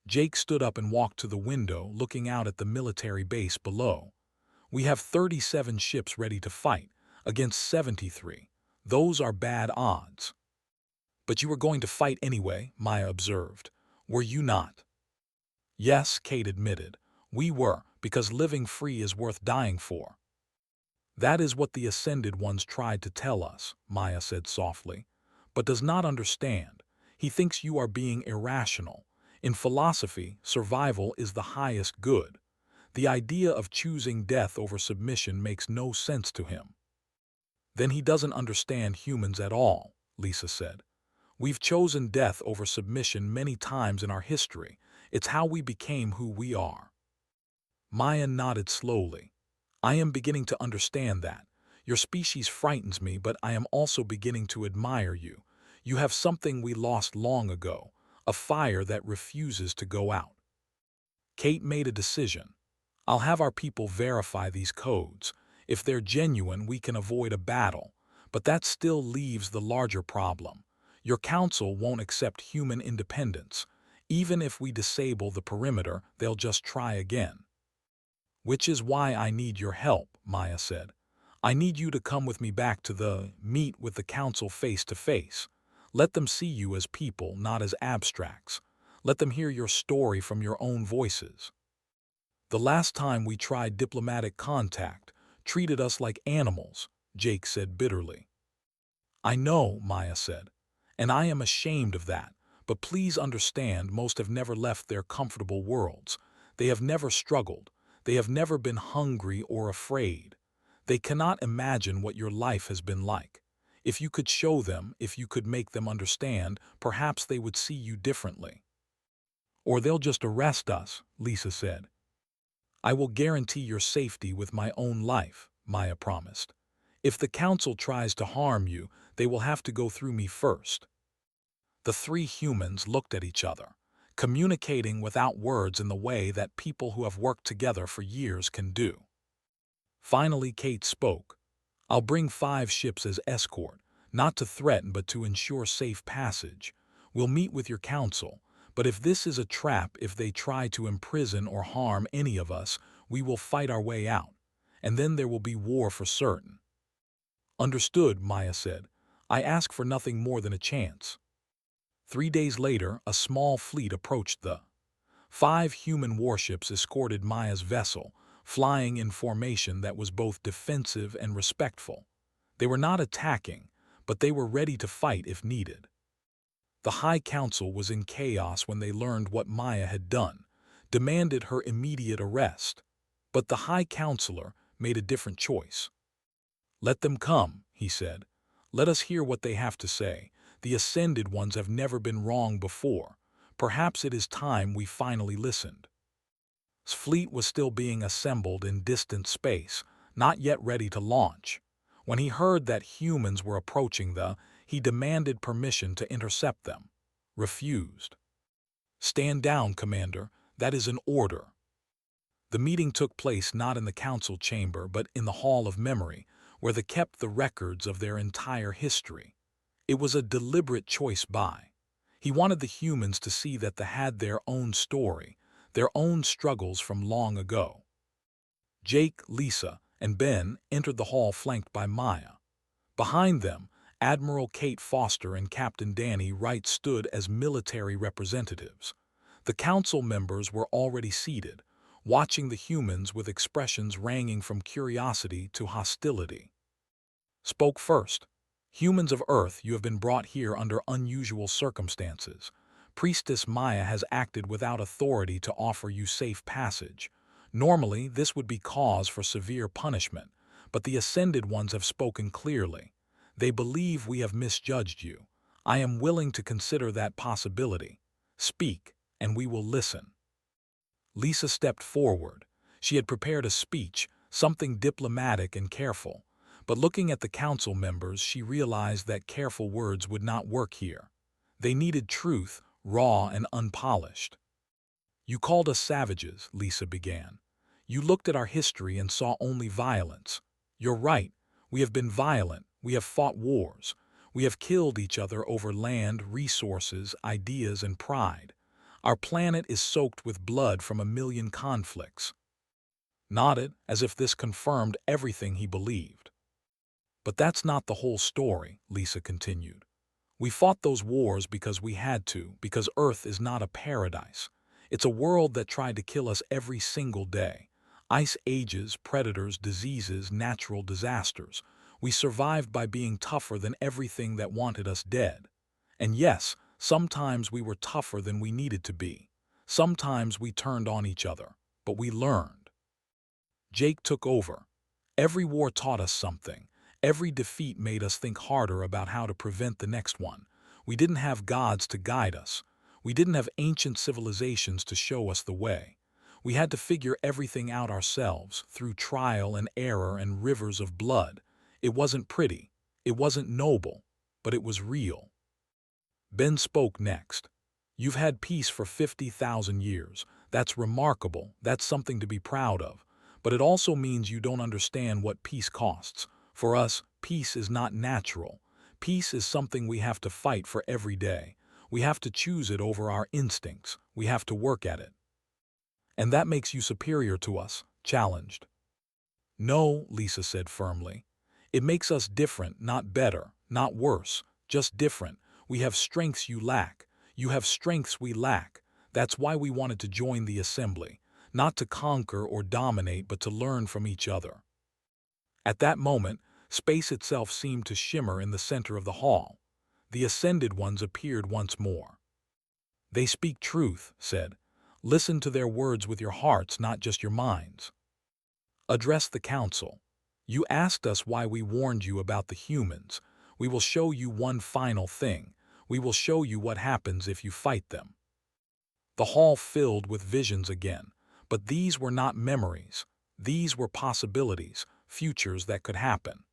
Jake stood up and walked to the window, looking out at the military base below. We have 37 ships ready to fight, against 73. Those are bad odds. But you were going to fight anyway, Maya observed. Were you not? Yes, Kate admitted. We were, because living free is worth dying for. That is what the Ascended Ones tried to tell us, Maya said softly, but does not understand. He thinks you are being irrational. In philosophy, survival is the highest good. The idea of choosing death over submission makes no sense to him. Then he doesn't understand humans at all, Lisa said. We've chosen death over submission many times in our history. It's how we became who we are. Maya nodded slowly. I am beginning to understand that. Your species frightens me, but I am also beginning to admire you. You have something we lost long ago, a fire that refuses to go out. Kate made a decision. I'll have our people verify these codes. If they're genuine, we can avoid a battle. But that still leaves the larger problem. Your council won't accept human independence. Even if we disable the perimeter, they'll just try again. Which is why I need your help, Maya said. I need you to come with me back to meet with the council face to face. Let them see you as people, not as abstracts. Let them hear your story from your own voices. The last time we tried diplomatic contact, treated us like animals, Jake said bitterly. I know, Maya said, and I am ashamed of that, but please understand most have never left their comfortable worlds. They have never struggled. They have never been hungry or afraid. They cannot imagine what your life has been like. If you could show them, if you could make them understand, perhaps they would see you differently. Or they'll just arrest us, Lisa said. I will guarantee your safety with my own life, Maya promised. If the council tries to harm you, they will have to go through me first. The three humans looked at each other, communicating without words in the way that people who have worked together for years can do. Finally, Kate spoke. I'll bring 5 ships as escort, not to threaten but to ensure safe passage. We'll meet with your council, but if this is a trap, if they try to imprison or harm any of us, we will fight our way out, and then there will be war for certain. Understood, Maya said. I ask for nothing more than a chance. 3 days later, a small fleet approached the 5 human warships escorted Maya's vessel, flying in formation that was both defensive and respectful. They were not attacking, but they were ready to fight if needed. The High Council was in chaos when they learned what Maya had done, demanded her immediate arrest. But the High Counselor made a different choice. Let them come, he said. Let us hear what they have to say. The Ascended Ones have never been wrong before. Perhaps it is time we finally listened. His fleet was still being assembled in distant space, not yet ready to launch. When he heard that humans were approaching he demanded permission to intercept them. Refused. Stand down, Commander. That is an order. The meeting took place not in the council chamber but in the Hall of Memory, where they kept the records of their entire history. It was a deliberate choice by. He wanted the humans to see that they had their own story, their own struggles from long ago. Jake, Lisa, and Ben entered the hall flanked by Maya. Behind them, Admiral Kate Foster and Captain Danny Wright stood as military representatives. The council members were already seated, watching the humans with expressions ranging from curiosity to hostility. Spoke first. Humans of Earth, you have been brought here under unusual circumstances. Priestess Maya has acted without authority to offer you safe passage. Normally, this would be cause for severe punishment, but the Ascended Ones have spoken clearly. They believe we have misjudged you. I am willing to consider that possibility. Speak, and we will listen. Lisa stepped forward. She had prepared a speech, something diplomatic and careful. But looking at the council members, she realized that careful words would not work here. They needed truth, raw and unpolished. You called us savages, Lisa began. You looked at our history and saw only violence. You're right. We have been violent. We have fought wars. We have killed each other over land, resources, ideas, and pride. Our planet is soaked with blood from a million conflicts. nodded as if this confirmed everything he believed. But that's not the whole story, Lisa continued. We fought those wars because we had to, because Earth is not a paradise. It's a world that tried to kill us every single day. Ice ages, predators, diseases, natural disasters. We survived by being tougher than everything that wanted us dead. And yes, sometimes we were tougher than we needed to be. Sometimes we turned on each other. But we learned. Jake took over. Every war taught us something. Every defeat made us think harder about how to prevent the next one. We didn't have gods to guide us. We didn't have ancient civilizations to show us the way. We had to figure everything out ourselves, through trial and error and rivers of blood. It wasn't pretty. It wasn't noble. But it was real. Ben spoke next. You've had peace for 50,000 years. That's remarkable. That's something to be proud of. But it also means you don't understand what peace costs. For us, peace is not natural. Peace is something we have to fight for every day. We have to choose it over our instincts. We have to work at it. And that makes you superior to us, challenged. No, Lisa said firmly. It makes us different, not better, not worse, just different. We have strengths you lack. You have strengths we lack. That's why we wanted to join the assembly. Not to conquer or dominate, but to learn from each other. At that moment, space itself seemed to shimmer in the center of the hall. The ascended ones appeared once more. They speak truth, said. Listen to their words with your hearts, not just your minds. Address the council. You asked us why we warned you about the humans. We will show you one final thing. We will show you what happens if you fight them. The hall filled with visions again, but these were not memories. These were possibilities, futures that could happen.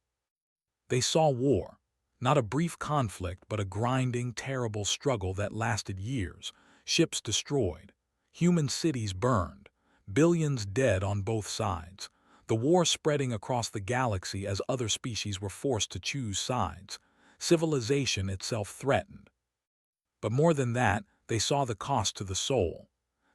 They saw war, not a brief conflict, but a grinding, terrible struggle that lasted years. Ships destroyed, human cities burned, billions dead on both sides. The war spreading across the galaxy as other species were forced to choose sides. Civilization itself threatened. But more than that, they saw the cost to the soul.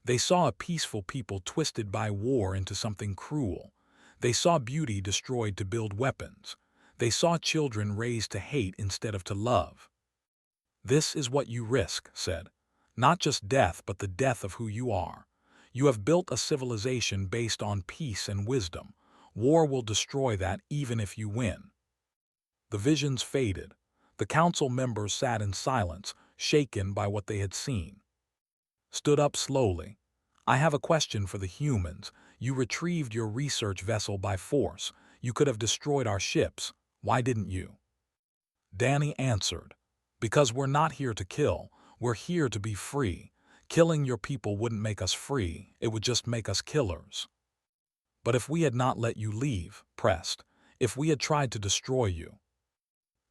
They saw a peaceful people twisted by war into something cruel. They saw beauty destroyed to build weapons. They saw children raised to hate instead of to love. This is what you risk, said. Not just death, but the death of who you are. You have built a civilization based on peace and wisdom. War will destroy that even if you win. The visions faded. The council members sat in silence, shaken by what they had seen. Stood up slowly. I have a question for the humans. You retrieved your research vessel by force. You could have destroyed our ships. Why didn't you? Danny answered. Because we're not here to kill. We're here to be free. Killing your people wouldn't make us free. It would just make us killers. But if we had not let you leave, pressed, if we had tried to destroy you,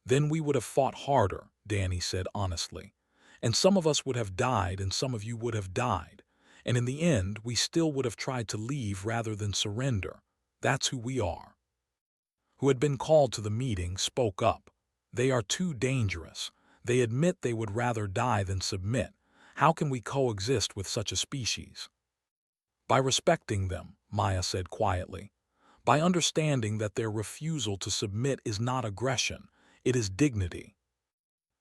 then we would have fought harder, Danny said honestly. And some of us would have died and some of you would have died. And in the end, we still would have tried to leave rather than surrender. That's who we are. Who had been called to the meeting spoke up. They are too dangerous. They admit they would rather die than submit. How can we coexist with such a species? By respecting them, Maya said quietly. By understanding that their refusal to submit is not aggression, it is dignity.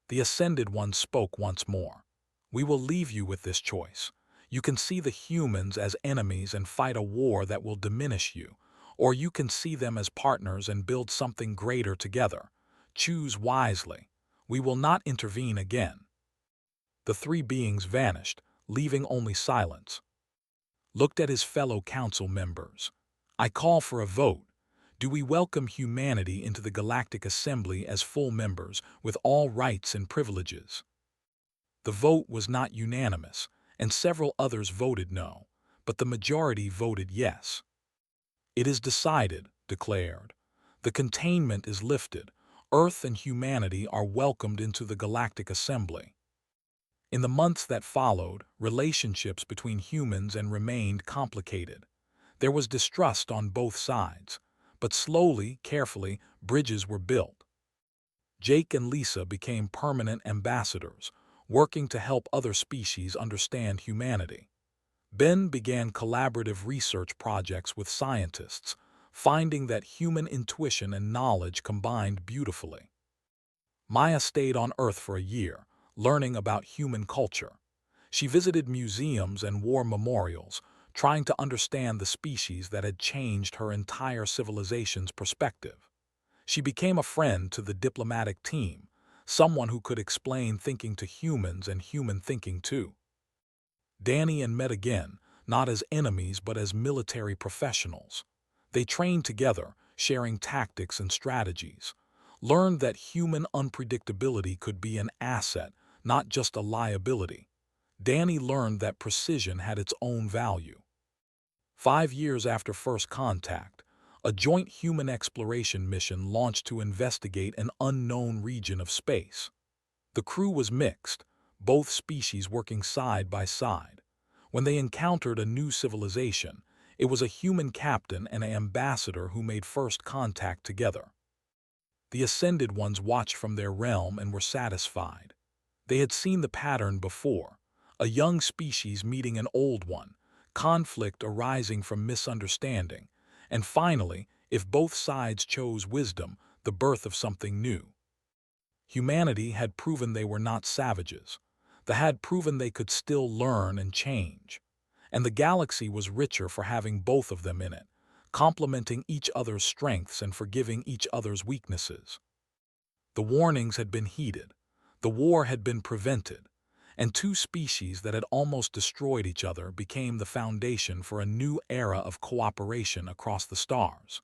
The Ascended One spoke once more. We will leave you with this choice. You can see the humans as enemies and fight a war that will diminish you, or you can see them as partners and build something greater together. Choose wisely. We will not intervene again. The three beings vanished, leaving only silence. Looked at his fellow council members. I call for a vote. Do we welcome humanity into the Galactic Assembly as full members with all rights and privileges? The vote was not unanimous, and several others voted no, but the majority voted yes. It is decided, declared. The containment is lifted. Earth and humanity are welcomed into the Galactic Assembly. In the months that followed, relationships between humans and remained complicated. There was distrust on both sides, but slowly, carefully, bridges were built. Jake and Lisa became permanent ambassadors, working to help other species understand humanity. Ben began collaborative research projects with scientists, finding that human intuition and knowledge combined beautifully. Maya stayed on Earth for a year, learning about human culture. She visited museums and war memorials, trying to understand the species that had changed her entire civilization's perspective. She became a friend to the diplomatic team, someone who could explain thinking to humans and human thinking too. Danny and met again, not as enemies but as military professionals. They trained together, sharing tactics and strategies, learned that human unpredictability could be an asset, not just a liability. Danny learned that precision had its own value. 5 years after first contact, a joint human exploration mission launched to investigate an unknown region of space. The crew was mixed, both species working side by side. When they encountered a new civilization, it was a human captain and an ambassador who made first contact together. The Ascended Ones watched from their realm and were satisfied. They had seen the pattern before, a young species meeting an old one, conflict arising from misunderstanding, and finally, if both sides chose wisdom, the birth of something new. Humanity had proven they were not savages. They had proven they could still learn and change. And the galaxy was richer for having both of them in it, complementing each other's strengths and forgiving each other's weaknesses. The warnings had been heeded. The war had been prevented. And two species that had almost destroyed each other became the foundation for a new era of cooperation across the stars.